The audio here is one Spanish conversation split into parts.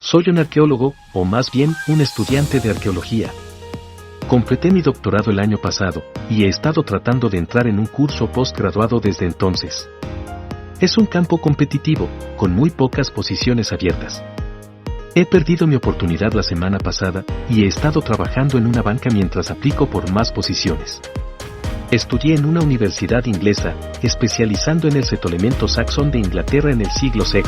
Soy un arqueólogo, o más bien, un estudiante de arqueología. Completé mi doctorado el año pasado, y he estado tratando de entrar en un curso postgraduado desde entonces. Es un campo competitivo, con muy pocas posiciones abiertas. He perdido mi oportunidad la semana pasada, y he estado trabajando en una banca mientras aplico por más posiciones. Estudié en una universidad inglesa, especializando en el settlemento saxón de Inglaterra en el siglo VI.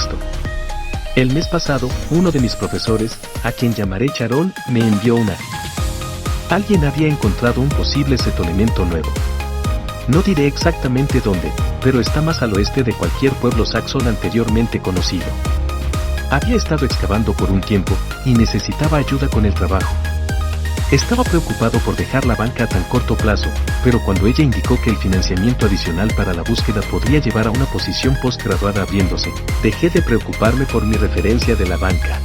El mes pasado, uno de mis profesores, a quien llamaré Charón, me envió una. Alguien había encontrado un posible settlemento nuevo. No diré exactamente dónde, pero está más al oeste de cualquier pueblo saxón anteriormente conocido. Había estado excavando por un tiempo, y necesitaba ayuda con el trabajo. Estaba preocupado por dejar la banca a tan corto plazo, pero cuando ella indicó que el financiamiento adicional para la búsqueda podría llevar a una posición postgraduada abriéndose, dejé de preocuparme por mi referencia de la banca.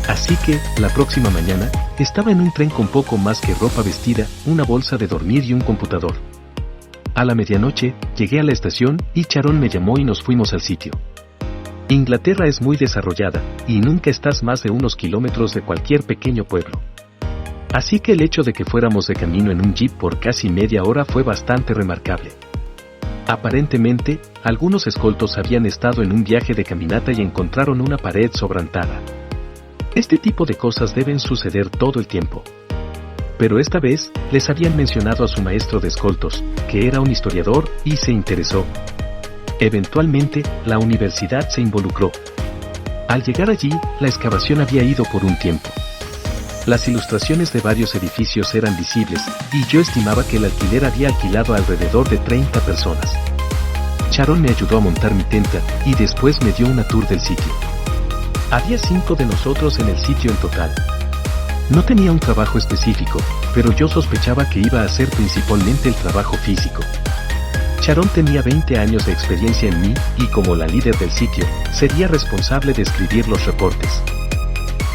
Así que, la próxima mañana, estaba en un tren con poco más que ropa vestida, una bolsa de dormir y un computador. A la medianoche, llegué a la estación, y Charón me llamó y nos fuimos al sitio. Inglaterra es muy desarrollada, y nunca estás más de unos kilómetros de cualquier pequeño pueblo. Así que el hecho de que fuéramos de camino en un jeep por casi media hora fue bastante remarcable. Aparentemente, algunos escoltos habían estado en un viaje de caminata y encontraron una pared sobrantada. Este tipo de cosas deben suceder todo el tiempo. Pero esta vez, les habían mencionado a su maestro de escoltos, que era un historiador, y se interesó. Eventualmente, la universidad se involucró. Al llegar allí, la excavación había ido por un tiempo. Las ilustraciones de varios edificios eran visibles, y yo estimaba que el alquiler había alquilado a alrededor de 30 personas. Charón me ayudó a montar mi tenta, y después me dio una tour del sitio. Había 5 de nosotros en el sitio en total. No tenía un trabajo específico, pero yo sospechaba que iba a hacer principalmente el trabajo físico. Charón tenía 20 años de experiencia en mí, y como la líder del sitio, sería responsable de escribir los reportes.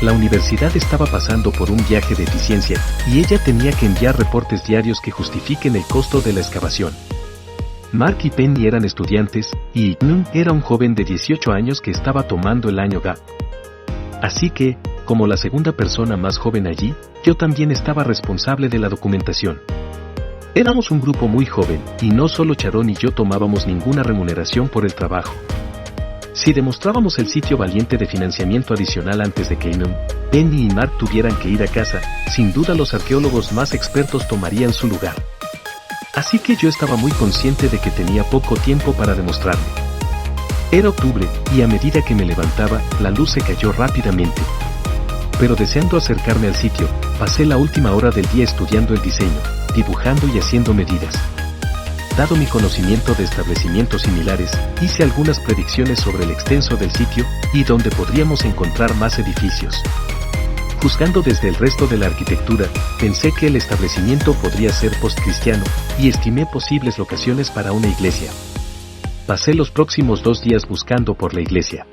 La universidad estaba pasando por un viaje de eficiencia, y ella tenía que enviar reportes diarios que justifiquen el costo de la excavación. Mark y Penny eran estudiantes, y Nun era un joven de 18 años que estaba tomando el año GAP. Así que, como la segunda persona más joven allí, yo también estaba responsable de la documentación. Éramos un grupo muy joven, y no solo Charón y yo tomábamos ninguna remuneración por el trabajo. Si demostrábamos el sitio valiente de financiamiento adicional antes de que Nun, Penny y Mark tuvieran que ir a casa, sin duda los arqueólogos más expertos tomarían su lugar. Así que yo estaba muy consciente de que tenía poco tiempo para demostrarme. Era octubre, y a medida que me levantaba, la luz se cayó rápidamente. Pero deseando acercarme al sitio, pasé la última hora del día estudiando el diseño, dibujando y haciendo medidas. Dado mi conocimiento de establecimientos similares, hice algunas predicciones sobre el extenso del sitio, y donde podríamos encontrar más edificios. Juzgando desde el resto de la arquitectura, pensé que el establecimiento podría ser postcristiano, y estimé posibles locaciones para una iglesia. Pasé los próximos 2 días buscando por la iglesia.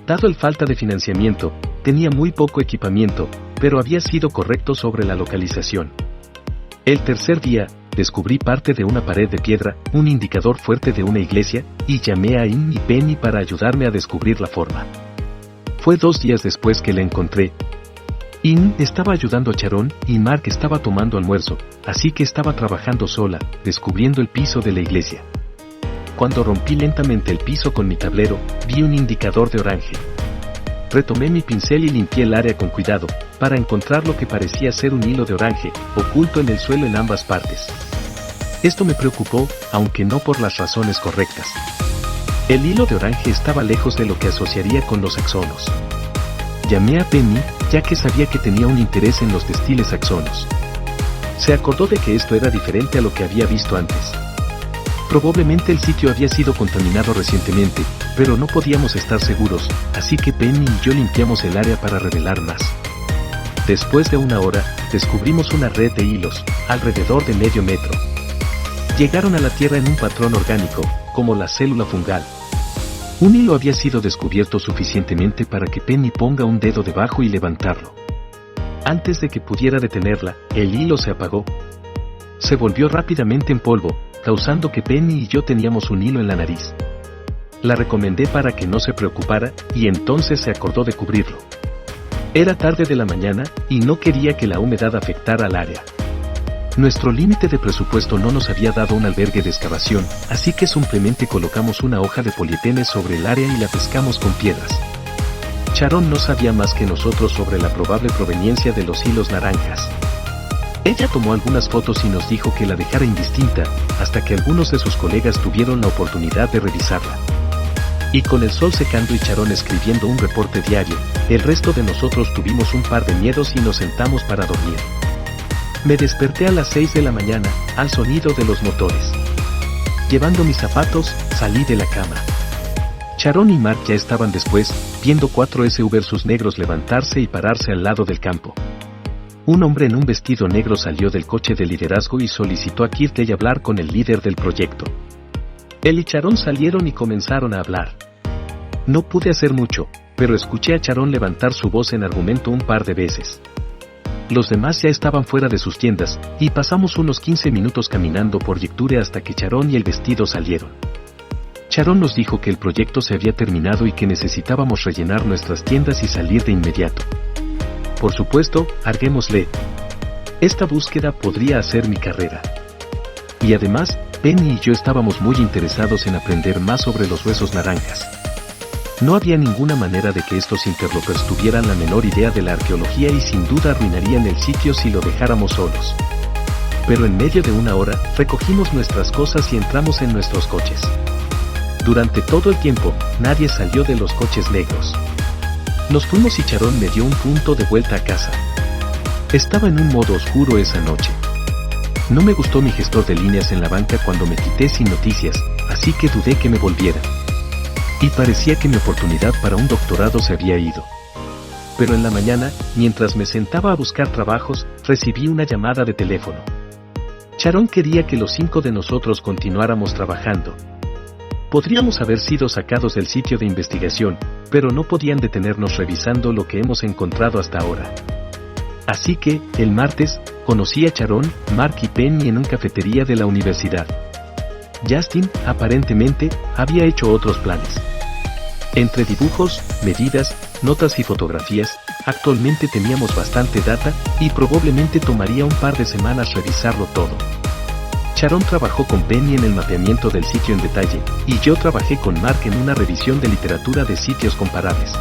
Dado el falta de financiamiento, tenía muy poco equipamiento, pero había sido correcto sobre la localización. El tercer día, descubrí parte de una pared de piedra, un indicador fuerte de una iglesia, y llamé a In y Penny para ayudarme a descubrir la forma. Fue 2 días después que la encontré. In estaba ayudando a Charón, y Mark estaba tomando almuerzo, así que estaba trabajando sola, descubriendo el piso de la iglesia. Cuando rompí lentamente el piso con mi tablero, vi un indicador de orange. Retomé mi pincel y limpié el área con cuidado, para encontrar lo que parecía ser un hilo de orange, oculto en el suelo en ambas partes. Esto me preocupó, aunque no por las razones correctas. El hilo de orange estaba lejos de lo que asociaría con los saxonos. Llamé a Penny, ya que sabía que tenía un interés en los textiles saxonos. Se acordó de que esto era diferente a lo que había visto antes. Probablemente el sitio había sido contaminado recientemente, pero no podíamos estar seguros, así que Penny y yo limpiamos el área para revelar más. Después de 1 hora, descubrimos una red de hilos, alrededor de medio metro. Llegaron a la tierra en un patrón orgánico, como la célula fungal. Un hilo había sido descubierto suficientemente para que Penny ponga un dedo debajo y levantarlo. Antes de que pudiera detenerla, el hilo se apagó. Se volvió rápidamente en polvo, causando que Penny y yo teníamos un hilo en la nariz. La recomendé para que no se preocupara, y entonces se acordó de cubrirlo. Era tarde de la mañana, y no quería que la humedad afectara al área. Nuestro límite de presupuesto no nos había dado un albergue de excavación, así que simplemente colocamos una hoja de polietene sobre el área y la pescamos con piedras. Sharon no sabía más que nosotros sobre la probable proveniencia de los hilos naranjas. Ella tomó algunas fotos y nos dijo que la dejara indistinta, hasta que algunos de sus colegas tuvieron la oportunidad de revisarla. Y con el sol secando y Sharon escribiendo un reporte diario, el resto de nosotros tuvimos un par de miedos y nos sentamos para dormir. Me desperté a las 6 de la mañana, al sonido de los motores. Llevando mis zapatos, salí de la cama. Sharon y Mark ya estaban después, viendo 4 SUVs negros levantarse y pararse al lado del campo. Un hombre en un vestido negro salió del coche de liderazgo y solicitó a Kirtley hablar con el líder del proyecto. Él y Sharon salieron y comenzaron a hablar. No pude hacer mucho, pero escuché a Sharon levantar su voz en argumento un par de veces. Los demás ya estaban fuera de sus tiendas, y pasamos unos 15 minutos caminando por Yicture hasta que Sharon y el vestido salieron. Sharon nos dijo que el proyecto se había terminado y que necesitábamos rellenar nuestras tiendas y salir de inmediato. Por supuesto, arguémosle. Esta búsqueda podría hacer mi carrera. Y además, Penny y yo estábamos muy interesados en aprender más sobre los huesos naranjas. No había ninguna manera de que estos interlocutores tuvieran la menor idea de la arqueología y sin duda arruinarían el sitio si lo dejáramos solos. Pero en medio de una hora, recogimos nuestras cosas y entramos en nuestros coches. Durante todo el tiempo, nadie salió de los coches negros. Nos fuimos y Sharon me dio un punto de vuelta a casa. Estaba en un modo oscuro esa noche. No me gustó mi gestor de líneas en la banca cuando me quité sin noticias, así que dudé que me volviera. Y parecía que mi oportunidad para un doctorado se había ido. Pero en la mañana, mientras me sentaba a buscar trabajos, recibí una llamada de teléfono. Sharon quería que los 5 de nosotros continuáramos trabajando. Podríamos haber sido sacados del sitio de investigación, pero no podían detenernos revisando lo que hemos encontrado hasta ahora. Así que, el martes, conocí a Sharon, Mark y Penny en una cafetería de la universidad. Justin, aparentemente, había hecho otros planes. Entre dibujos, medidas, notas y fotografías, actualmente teníamos bastante data, y probablemente tomaría un par de semanas revisarlo todo. Sharon trabajó con Penny en el mapeamiento del sitio en detalle, y yo trabajé con Mark en una revisión de literatura de sitios comparables.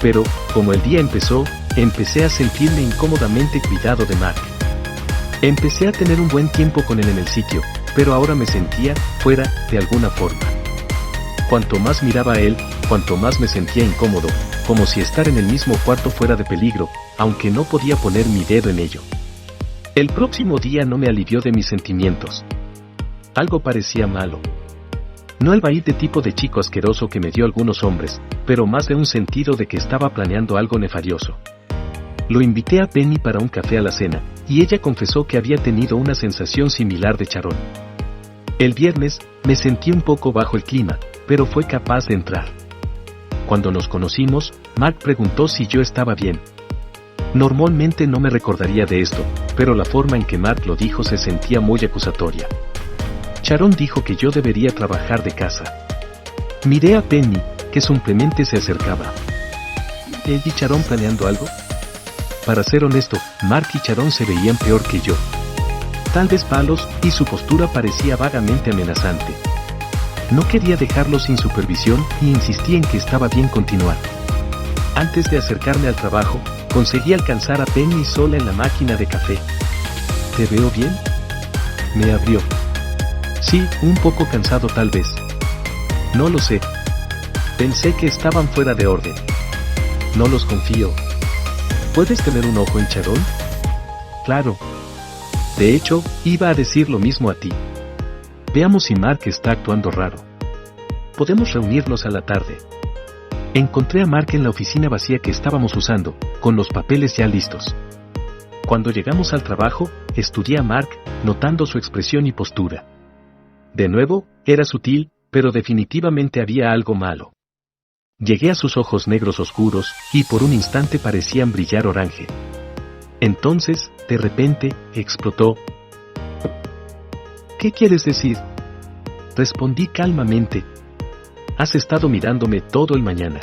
Pero, como el día empezó, empecé a sentirme incómodamente cuidado de Mark. Empecé a tener un buen tiempo con él en el sitio, pero ahora me sentía fuera, de alguna forma. Cuanto más miraba a él, cuanto más me sentía incómodo, como si estar en el mismo cuarto fuera de peligro, aunque no podía poner mi dedo en ello. El próximo día no me alivió de mis sentimientos. Algo parecía malo. No el vaíd de tipo de chico asqueroso que me dio algunos hombres, pero más de un sentido de que estaba planeando algo nefarioso. Lo invité a Penny para un café a la cena, y ella confesó que había tenido una sensación similar de Sharon. El viernes, me sentí un poco bajo el clima, pero fue capaz de entrar. Cuando nos conocimos, Mark preguntó si yo estaba bien. Normalmente no me recordaría de esto, pero la forma en que Mark lo dijo se sentía muy acusatoria. Sharon dijo que yo debería trabajar de casa. Miré a Penny, que simplemente se acercaba. ¿Ella y Sharon planeando algo? Para ser honesto, Mark y Sharon se veían peor que yo. Tal vez palos, y su postura parecía vagamente amenazante. No quería dejarlo sin supervisión y insistí en que estaba bien continuar. Antes de acercarme al trabajo, conseguí alcanzar a Penny sola en la máquina de café. ¿Te veo bien?, me abrió. Sí, un poco cansado tal vez. No lo sé. Pensé que estaban fuera de orden. No los confío. ¿Puedes tener un ojo en Sharon? Claro. De hecho, iba a decir lo mismo a ti. Veamos si Mark está actuando raro. Podemos reunirnos a la tarde. Encontré a Mark en la oficina vacía que estábamos usando, con los papeles ya listos. Cuando llegamos al trabajo, estudié a Mark, notando su expresión y postura. De nuevo, era sutil, pero definitivamente había algo malo. Llegué a sus ojos negros oscuros, y por un instante parecían brillar orange. Entonces, de repente, explotó. ¿Qué quieres decir?, respondí calmamente. Has estado mirándome todo el mañana.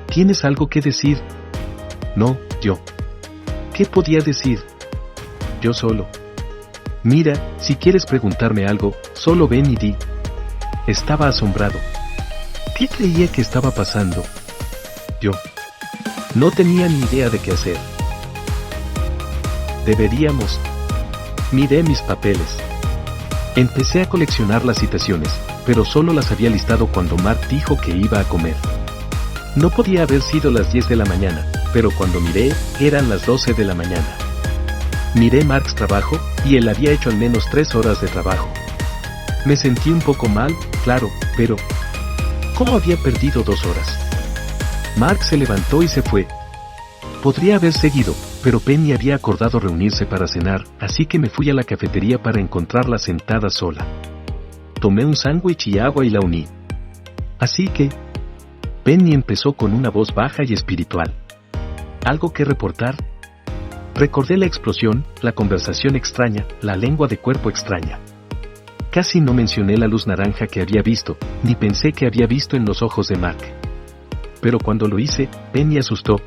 ¿Tienes algo que decir? No, yo. ¿Qué podía decir? Yo solo. Mira, si quieres preguntarme algo, solo ven y di. Estaba asombrado. ¿Qué creía que estaba pasando? Yo. No tenía ni idea de qué hacer. Deberíamos. Miré mis papeles. Empecé a coleccionar las citaciones, pero solo las había listado cuando Mark dijo que iba a comer. No podía haber sido las 10 de la mañana, pero cuando miré, eran las 12 de la mañana. Miré Mark's trabajo, y él había hecho al menos 3 horas de trabajo. Me sentí un poco mal, claro, pero ¿cómo había perdido 2 horas? Mark se levantó y se fue. Podría haber seguido, pero Penny había acordado reunirse para cenar, así que me fui a la cafetería para encontrarla sentada sola. Tomé un sándwich y agua y la uní. Así que Penny empezó con una voz baja y espiritual. ¿Algo que reportar? Recordé la explosión, la conversación extraña, la lengua de cuerpo extraña. Casi no mencioné la luz naranja que había visto, ni pensé que había visto en los ojos de Mark. Pero cuando lo hice, Penny asustó.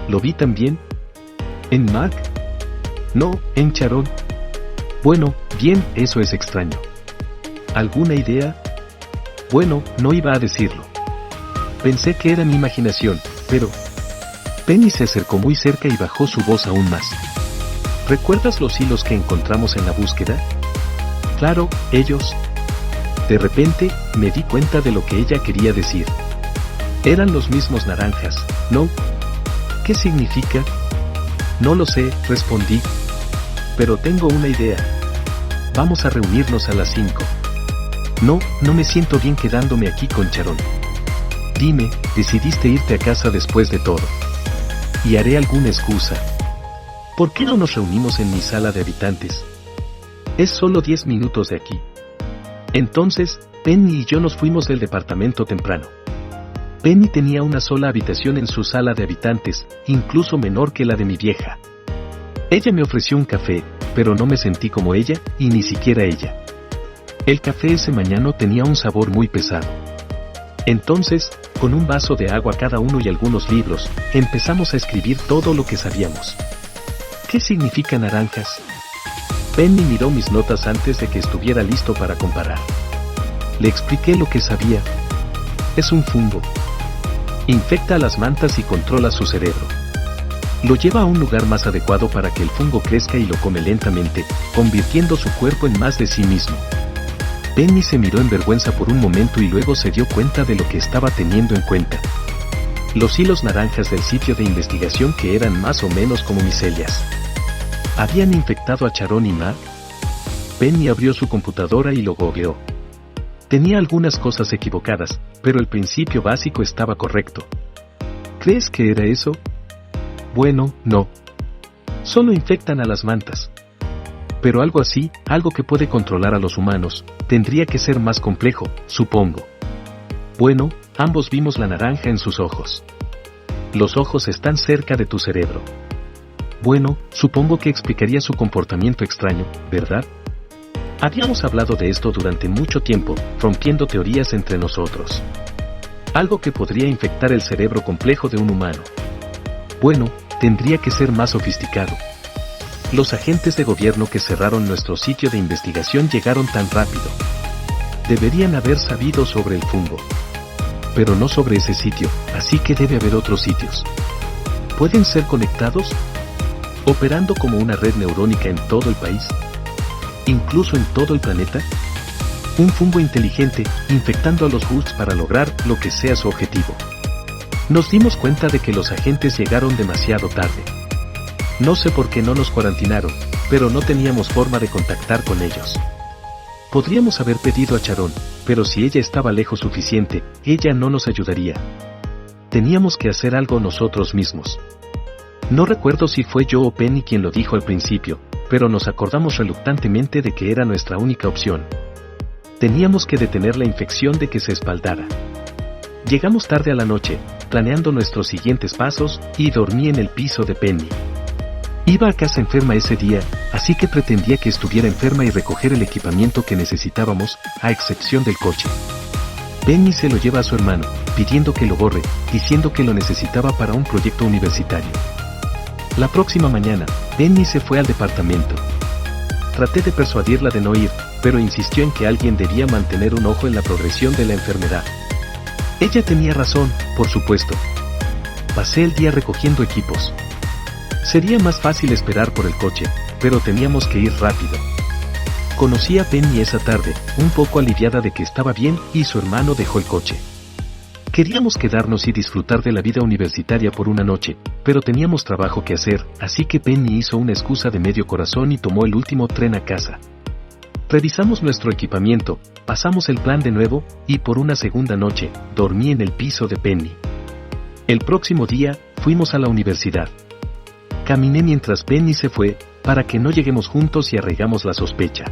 ¿Lo vi también? ¿En Mark? No, en Sharon. Bueno, bien, eso es extraño. ¿Alguna idea? Bueno, no iba a decirlo. Pensé que era mi imaginación, pero Penny se acercó muy cerca y bajó su voz aún más. ¿Recuerdas los hilos que encontramos en la búsqueda? Claro, ellos. De repente, me di cuenta de lo que ella quería decir. Eran los mismos naranjas, ¿no? ¿Qué significa? No lo sé, respondí. Pero tengo una idea. Vamos a reunirnos a las 5. No, no me siento bien quedándome aquí con Sharon. Dime, decidiste irte a casa después de todo. Y haré alguna excusa. ¿Por qué no nos reunimos en mi sala de habitantes? Es solo 10 minutos de aquí. Entonces, Penny y yo nos fuimos del departamento temprano. Penny tenía una sola habitación en su sala de habitantes, incluso menor que la de mi vieja. Ella me ofreció un café, pero no me sentí como ella, y ni siquiera ella. El café ese mañana tenía un sabor muy pesado. Entonces, con un vaso de agua cada uno y algunos libros, empezamos a escribir todo lo que sabíamos. ¿Qué significan naranjas? Penny miró mis notas antes de que estuviera listo para comparar. Le expliqué lo que sabía. Es un fungo. Infecta a las mantas y controla su cerebro. Lo lleva a un lugar más adecuado para que el fungo crezca y lo come lentamente, convirtiendo su cuerpo en más de sí mismo. Penny se miró en vergüenza por un momento y luego se dio cuenta de lo que estaba teniendo en cuenta. Los hilos naranjas del sitio de investigación que eran más o menos como micelias. ¿Habían infectado a Sharon y Mark? Penny abrió su computadora y lo googleó. Tenía algunas cosas equivocadas, pero el principio básico estaba correcto. ¿Crees que era eso? Bueno, no. Solo infectan a las mantas. Pero algo así, algo que puede controlar a los humanos, tendría que ser más complejo, supongo. Bueno, ambos vimos la naranja en sus ojos. Los ojos están cerca de tu cerebro. Bueno, supongo que explicaría su comportamiento extraño, ¿verdad? Habíamos hablado de esto durante mucho tiempo, rompiendo teorías entre nosotros. Algo que podría infectar el cerebro complejo de un humano. Bueno, tendría que ser más sofisticado. Los agentes de gobierno que cerraron nuestro sitio de investigación llegaron tan rápido. Deberían haber sabido sobre el fungo. Pero no sobre ese sitio, así que debe haber otros sitios. ¿Pueden ser conectados? ¿Operando como una red neurónica en todo el país? ¿Incluso en todo el planeta? Un fungo inteligente, infectando a los Hulks para lograr lo que sea su objetivo. Nos dimos cuenta de que los agentes llegaron demasiado tarde. No sé por qué no nos cuarentinaron, pero no teníamos forma de contactar con ellos. Podríamos haber pedido a Sharon, pero si ella estaba lejos suficiente, ella no nos ayudaría. Teníamos que hacer algo nosotros mismos. No recuerdo si fue yo o Penny quien lo dijo al principio, pero nos acordamos reluctantemente de que era nuestra única opción. Teníamos que detener la infección de que se espaldara. Llegamos tarde a la noche, planeando nuestros siguientes pasos, y dormí en el piso de Penny. Iba a casa enferma ese día, así que pretendía que estuviera enferma y recoger el equipamiento que necesitábamos, a excepción del coche. Penny se lo lleva a su hermano, pidiendo que lo borre, diciendo que lo necesitaba para un proyecto universitario. La próxima mañana, Penny se fue al departamento. Traté de persuadirla de no ir, pero insistió en que alguien debía mantener un ojo en la progresión de la enfermedad. Ella tenía razón, por supuesto. Pasé el día recogiendo equipos. Sería más fácil esperar por el coche, pero teníamos que ir rápido. Conocí a Penny esa tarde, un poco aliviada de que estaba bien, y su hermano dejó el coche. Queríamos quedarnos y disfrutar de la vida universitaria por una noche, pero teníamos trabajo que hacer, así que Penny hizo una excusa de medio corazón y tomó el último tren a casa. Revisamos nuestro equipamiento, pasamos el plan de nuevo, y por una segunda noche, dormí en el piso de Penny. El próximo día, fuimos a la universidad. Caminé mientras Penny se fue, para que no lleguemos juntos y arraigamos la sospecha.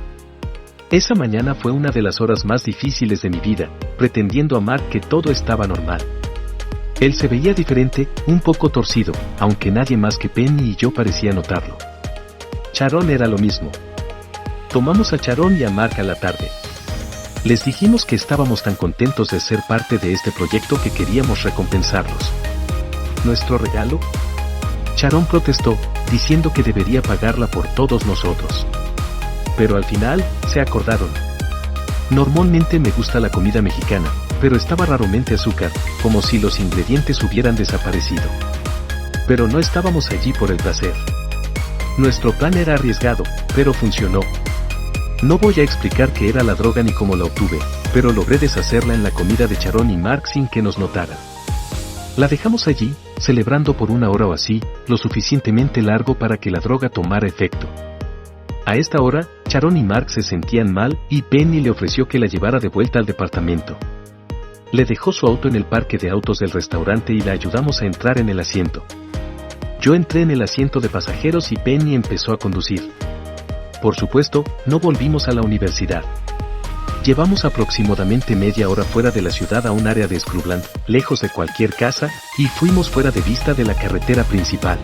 Esa mañana fue una de las horas más difíciles de mi vida, pretendiendo a Mark que todo estaba normal. Él se veía diferente, un poco torcido, aunque nadie más que Penny y yo parecía notarlo. Sharon era lo mismo. Tomamos a Sharon y a Mark a la tarde. Les dijimos que estábamos tan contentos de ser parte de este proyecto que queríamos recompensarlos. ¿Nuestro regalo? Sharon protestó, diciendo que debería pagarla por todos nosotros. Pero al final, se acordaron. Normalmente me gusta la comida mexicana, pero estaba raramente azúcar, como si los ingredientes hubieran desaparecido. Pero no estábamos allí por el placer. Nuestro plan era arriesgado, pero funcionó. No voy a explicar qué era la droga ni cómo la obtuve, pero logré deshacerla en la comida de Sharon y Mark sin que nos notaran. La dejamos allí, celebrando por una hora o así, lo suficientemente largo para que la droga tomara efecto. A esta hora, Sharon y Mark se sentían mal y Penny le ofreció que la llevara de vuelta al departamento. Le dejó su auto en el parque de autos del restaurante y la ayudamos a entrar en el asiento. Yo entré en el asiento de pasajeros y Penny empezó a conducir. Por supuesto, no volvimos a la universidad. Llevamos aproximadamente media hora fuera de la ciudad a un área de Scrubland, lejos de cualquier casa, y fuimos fuera de vista de la carretera principal.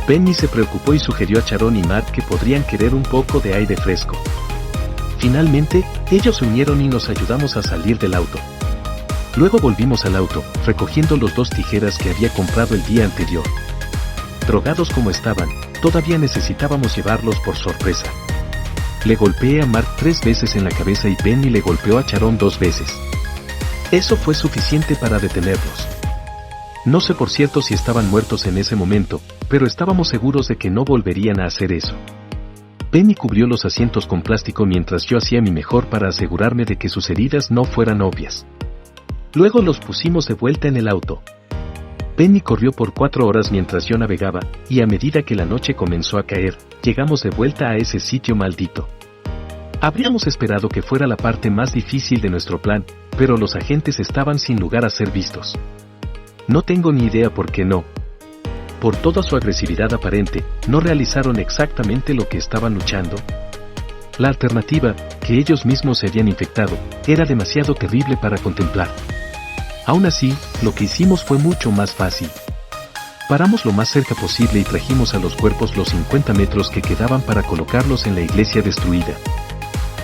Penny se preocupó y sugirió a Sharon y Mark que podrían querer un poco de aire fresco. Finalmente, ellos se unieron y nos ayudamos a salir del auto. Luego volvimos al auto, recogiendo los 2 tijeras que había comprado el día anterior. Drogados como estaban, todavía necesitábamos llevarlos por sorpresa. Le golpeé a Mark 3 veces en la cabeza y Penny le golpeó a Sharon 2 veces. Eso fue suficiente para detenerlos. No sé por cierto si estaban muertos en ese momento, pero estábamos seguros de que no volverían a hacer eso. Penny cubrió los asientos con plástico mientras yo hacía mi mejor para asegurarme de que sus heridas no fueran obvias. Luego los pusimos de vuelta en el auto. Penny corrió por 4 horas mientras yo navegaba, y a medida que la noche comenzó a caer, llegamos de vuelta a ese sitio maldito. Habríamos esperado que fuera la parte más difícil de nuestro plan, pero los agentes estaban sin lugar a ser vistos. No tengo ni idea por qué no. Por toda su agresividad aparente, no realizaron exactamente lo que estaban luchando. La alternativa, que ellos mismos se habían infectado, era demasiado terrible para contemplar. Aún así, lo que hicimos fue mucho más fácil. Paramos lo más cerca posible y trajimos a los cuerpos los 50 metros que quedaban para colocarlos en la iglesia destruida.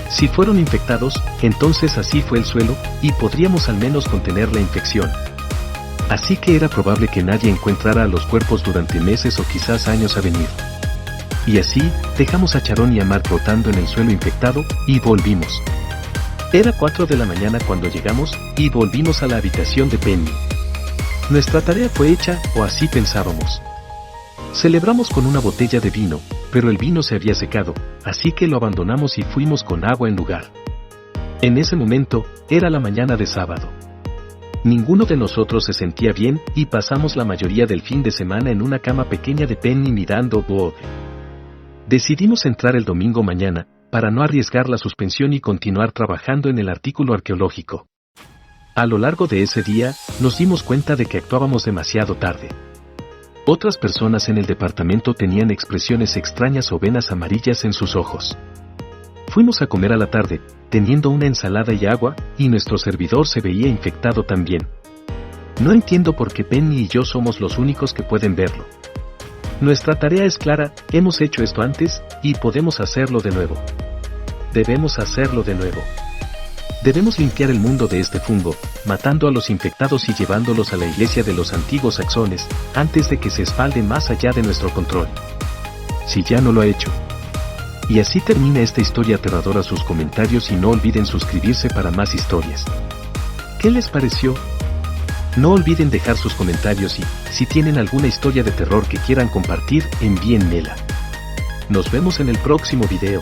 Si fueron infectados, entonces así fue el suelo, y podríamos al menos contener la infección. Así que era probable que nadie encontrara a los cuerpos durante meses o quizás años a venir. Y así, dejamos a Sharon y a Mark rotando en el suelo infectado, y volvimos. Era 4 de la mañana cuando llegamos, y volvimos a la habitación de Penny. Nuestra tarea fue hecha, o así pensábamos. Celebramos con una botella de vino, pero el vino se había secado, así que lo abandonamos y fuimos con agua en lugar. En ese momento, era la mañana de sábado. Ninguno de nosotros se sentía bien, y pasamos la mayoría del fin de semana en una cama pequeña de Penny mirando Vogue. Decidimos entrar el domingo mañana, para no arriesgar la suspensión y continuar trabajando en el artículo arqueológico. A lo largo de ese día, nos dimos cuenta de que actuábamos demasiado tarde. Otras personas en el departamento tenían expresiones extrañas o venas amarillas en sus ojos. Fuimos a comer a la tarde, teniendo una ensalada y agua, y nuestro servidor se veía infectado también. No entiendo por qué Penny y yo somos los únicos que pueden verlo. Nuestra tarea es clara, hemos hecho esto antes, y podemos hacerlo de nuevo. Debemos hacerlo de nuevo. Debemos limpiar el mundo de este fungo, matando a los infectados y llevándolos a la iglesia de los antiguos saxones, antes de que se espalde más allá de nuestro control. Si ya no lo ha hecho. Y así termina esta historia aterradora. Sus comentarios y no olviden suscribirse para más historias. ¿Qué les pareció? No olviden dejar sus comentarios y, si tienen alguna historia de terror que quieran compartir, envíenmela. Nos vemos en el próximo video.